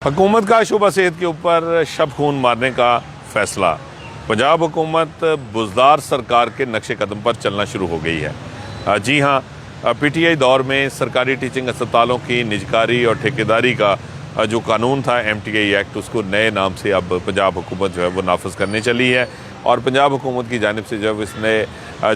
हुकूमत का शोबा सेहत के ऊपर शब खून मारने का फैसला। पंजाब हुकूमत बुज़दार सरकार के नक्शे कदम पर चलना शुरू हो गई है। जी हाँ, पीटीआई दौर में सरकारी टीचिंग अस्पतालों की निजकारी और ठेकेदारी का जो कानून था एमटीआई एक्ट, उसको नए नाम से अब पंजाब हुकूमत जो है वो नाफिज करने चली है। और पंजाब हुकूमत की जानिब से जब इसने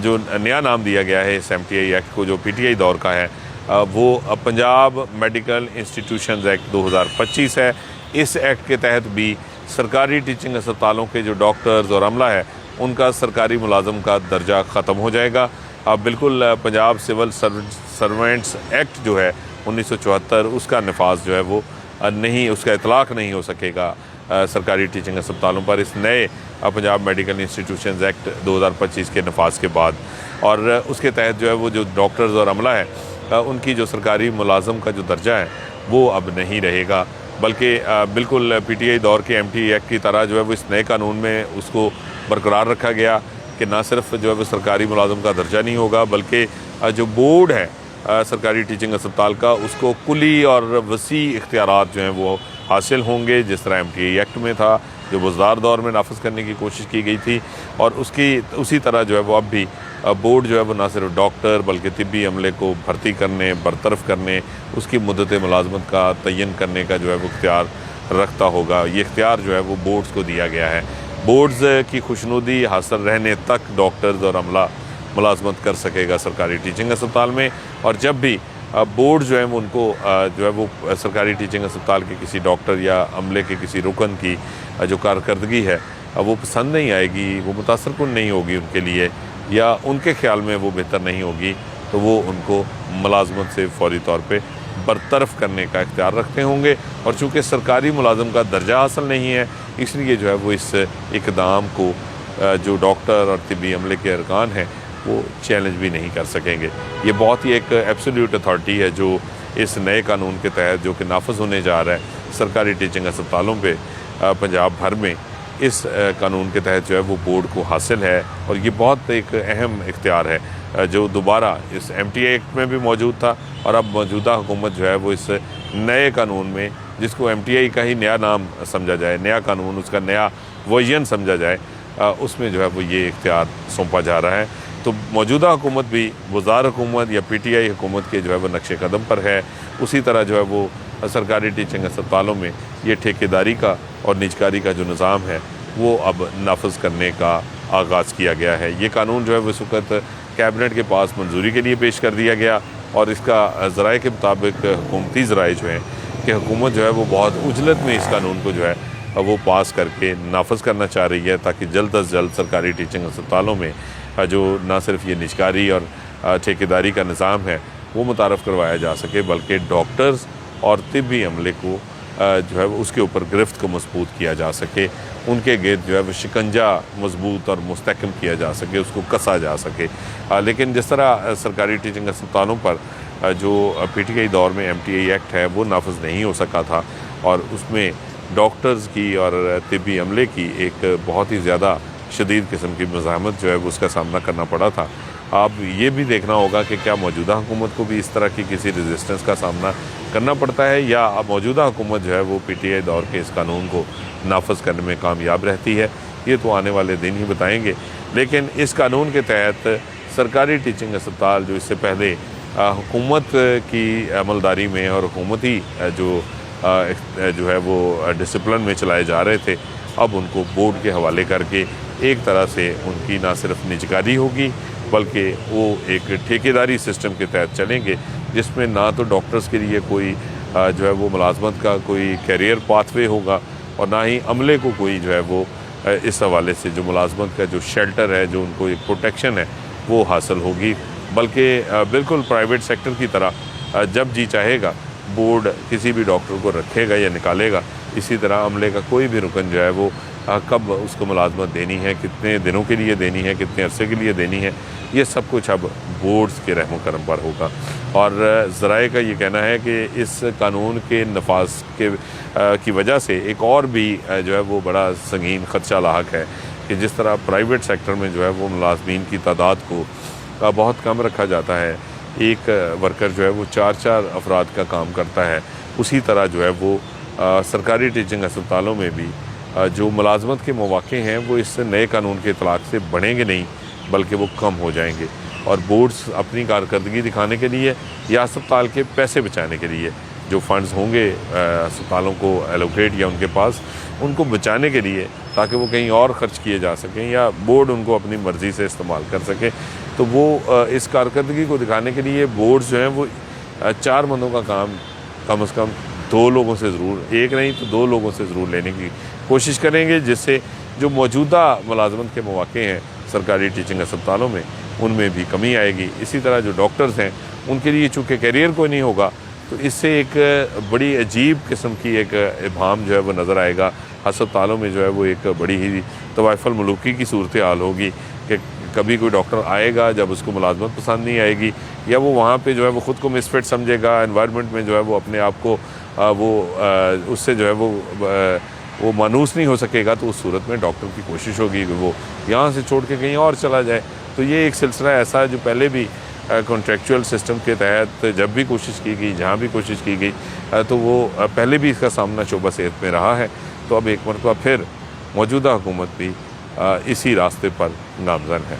जो नया नाम दिया गया है इस एमटीआई एक्ट को, जो पीटीआई दौर का है, वो पंजाब मेडिकल इंस्टीट्यूशंस एक्ट 2025 है। इस एक्ट के तहत भी सरकारी टीचिंग अस्पतालों के जो डॉक्टर्स और अमला है उनका सरकारी मुलाजम का दर्जा ख़त्म हो जाएगा। अब बिल्कुल पंजाब सिविल सर्वेंट्स एक्ट जो है 1974, उसका नफाज जो है वो नहीं, उसका इतलाक़ नहीं हो सकेगा सरकारी टीचिंग अस्पतालों पर इस नए पंजाब मेडिकल इंस्टीट्यूशंस एक्ट 2025 के नफाज के बाद। और उसके तहत जो है वो जो डॉक्टर्स और अमला है उनकी जो सरकारी मुलाजम का जो दर्जा है वो अब नहीं रहेगा, बल्कि बिल्कुल पीटीआई दौर के एमटीआई एक्ट की तरह जो है वो इस नए कानून में उसको बरकरार रखा गया कि ना सिर्फ जो है वो सरकारी मुलाजम का दर्जा नहीं होगा, बल्कि जो बोर्ड है सरकारी टीचिंग अस्पताल का, उसको कुली और वसी इख्तियारात जो हैं वो हासिल होंगे, जिस तरह एमटीआई एक्ट में था, जो बुज़दार दौर में नाफिज करने की कोशिश की गई थी। और उसी तरह जो है वो अब भी बोर्ड जो है वो ना सिर्फ डॉक्टर बल्कि तिब्बी अमले को भर्ती करने, बरतरफ करने, उसकी मुद्दत मुलाजमत का तयन करने का जो है वो इख्तियार रखता होगा। ये इख्तियार जो है वो बोर्ड्स को दिया गया है। बोर्ड्स की खुशनुदी हासिल रहने तक डॉक्टर्स और अमला मुलाजमत कर सकेगा सरकारी टीचिंग अस्पताल में। और जब भी बोर्ड जो है वो उनको जो है वो सरकारी टीचिंग अस्पताल के किसी डॉक्टर या अमले के किसी रुकन की जो कारकर्दगी है वो पसंद नहीं आएगी, वो मुतासरकुन नहीं होगी उनके लिए, या उनके ख्याल में वो बेहतर नहीं होगी, तो वो उनको मुलाजमत से फौरी तौर पे बरतरफ करने का इख्तियार रखते होंगे। और चूँकि सरकारी मुलाजम का दर्जा हासिल नहीं है, इसलिए जो है वो इस इक़दाम को जो डॉक्टर और तिब्बी अमले के अरकान हैं वो चैलेंज भी नहीं कर सकेंगे। ये बहुत ही एक एब्सोल्यूट अथॉरिटी है जो इस नए कानून के तहत जो कि नाफिज होने जा रहा है सरकारी टीचिंग अस्पतालों पे पंजाब भर में, इस कानून के तहत जो है वो बोर्ड को हासिल है। और ये बहुत एक अहम इख्तियार है जो दोबारा इस एमटीआई एक्ट में भी मौजूद था, और अब मौजूदा हुकूमत जो है वो इस नए कानून में, जिसको एमटीआई का ही नया नाम समझा जाए, नया कानून, उसका नया वर्जन समझा जाए, उसमें जो है वो ये इख्तियार सौंपा जा रहा है। तो मौजूदा हुकूमत भी बुज़दार हुकूमत या पीटीआई हुकूमत के जो है वो नक्शे कदम पर है। उसी तरह जो है वो सरकारी टीचिंग अस्पतालों में ये ठेकेदारी का और निजकारी का जो निज़ाम है वो अब नाफिज करने का आगाज़ किया गया है। ये कानून जो है वो इस वक्त कैबिनेट के पास मंजूरी के लिए पेश कर दिया गया, और इसका ज़राए के मुताबिक हुकूमती ज़राए जो हैं कि हुकूमत जो है वो बहुत उजलत में इस कानून को जो है वो पास करके नाफिज करना चाह रही है, ताकि जल्द अज जल्द सरकारी टीचिंग अस्पतालों में जो ना सिर्फ ये निजकारी और ठेकेदारी का निज़ाम है वो मुतारफ़ करवाया जा सके, बल्कि डॉक्टर्स और तिब्बी अमले को जो है उसके ऊपर गिरफ्त को मजबूत किया जा सके, उनके गिर्द जो है वो शिकंजा मजबूत और मुस्तहकम किया जा सके, उसको कसा जा सके। लेकिन जिस तरह सरकारी टीचिंग अस्पतालों पर जो पीटीआई दौर में एमटीआई एक्ट है वो नाफिज नहीं हो सका था, और उसमें डॉक्टर्स की और तिब्बी अमले की एक बहुत ही ज़्यादा शदीद किस्म की मज़ाहमत जो है वो उसका सामना करना पड़ा था। अब ये भी देखना होगा कि क्या मौजूदा हुकूमत को भी इस तरह की किसी रेजिस्टेंस का सामना करना पड़ता है, या अब मौजूदा हुकूमत जो है वो पीटीआई दौर के इस कानून को नाफिज करने में कामयाब रहती है। ये तो आने वाले दिन ही बताएंगे। लेकिन इस कानून के तहत सरकारी टीचिंग अस्पताल जो इससे पहले हुकूमत की अमलदारी में और हुकूमती जो है वो डिसिप्लिन में चलाए जा रहे थे, अब उनको बोर्ड के हवाले करके एक तरह से उनकी ना सिर्फ निजकारी होगी, बल्कि वो एक ठेकेदारी सिस्टम के तहत चलेंगे, जिसमें ना तो डॉक्टर्स के लिए कोई जो है वो मुलाजमत का कोई कैरियर पाथवे होगा, और ना ही अमले को कोई जो है वो इस हवाले से जो मुलाजमत का जो शेल्टर है, जो उनको एक प्रोटेक्शन है, वो हासिल होगी। बल्कि बिल्कुल प्राइवेट सेक्टर की तरह जब जी चाहेगा बोर्ड किसी भी डॉक्टर को रखेगा या निकालेगा, इसी तरह अमले का कोई भी रुकन जो है वो कब उसको मुलाजमत देनी है, कितने दिनों के लिए देनी है, कितने अरसे के लिए देनी है, ये सब कुछ अब बोर्ड्स के रहमो करम पर होगा। और ज़राए का ये कहना है कि इस कानून के नफाज की वजह से एक और भी जो है वो बड़ा संगीन ख़दशा लाहक है कि जिस तरह प्राइवेट सेक्टर में जो है वो मुलाजमीन की तादाद को बहुत कम रखा जाता है, एक वर्कर जो है वो 4-4 अफराद का काम करता है, उसी तरह जो है वो سرکاری ٹیچنگ اسپتالوں میں بھی جو ملازمت کے مواقع ہیں وہ اس نئے قانون کے اطلاق سے بڑھیں گے نہیں بلکہ وہ کم ہو جائیں گے، اور بورڈز اپنی کارکردگی دکھانے کے لیے یا اسپتال کے پیسے بچانے کے لیے جو فنڈز ہوں گے اسپتالوں کو ایلوکیٹ یا ان کے پاس، ان کو بچانے کے لیے تاکہ وہ کہیں اور خرچ کیے جا سکیں یا بورڈ ان کو اپنی مرضی سے استعمال کر سکے، تو وہ اس کارکردگی کو دکھانے کے لیے بورڈز جو ہیں وہ 4 بندوں کا کام کم از کم 2 لوگوں سے ضرور، ایک نہیں تو 2 لوگوں سے ضرور لینے کی کوشش کریں گے، جس سے جو موجودہ ملازمت کے مواقع ہیں سرکاری ٹیچنگ اسپتالوں میں ان میں بھی کمی آئے گی۔ اسی طرح جو ڈاکٹرز ہیں ان کے لیے چونکہ کیریئر کوئی نہیں ہوگا تو اس سے ایک بڑی عجیب قسم کی ایک ابہام جو ہے وہ نظر آئے گا ہسپتالوں میں، جو ہے وہ ایک بڑی ہی طوائف الملوکی کی صورتحال ہوگی کہ کبھی کوئی ڈاکٹر آئے گا جب اس کو ملازمت پسند نہیں آئے گی یا وہ وہاں پہ جو ہے وہ خود کو مس فٹ سمجھے گا، انوائرمنٹ میں جو ہے وہ اپنے آپ کو وہ اس سے جو ہے وہ مانوس نہیں ہو سکے گا، تو اس صورت میں ڈاکٹر کی کوشش ہوگی کہ وہ یہاں سے چھوڑ کے کہیں اور چلا جائے۔ تو یہ ایک سلسلہ ایسا ہے جو پہلے بھی کنٹریکچوئل سسٹم کے تحت جب بھی کوشش کی گئی، جہاں بھی کوشش کی گئی تو وہ پہلے بھی اس کا سامنا شعبہ صحت میں رہا ہے، تو اب ایک مرتبہ پھر موجودہ حکومت بھی اسی راستے پر گامزن ہے۔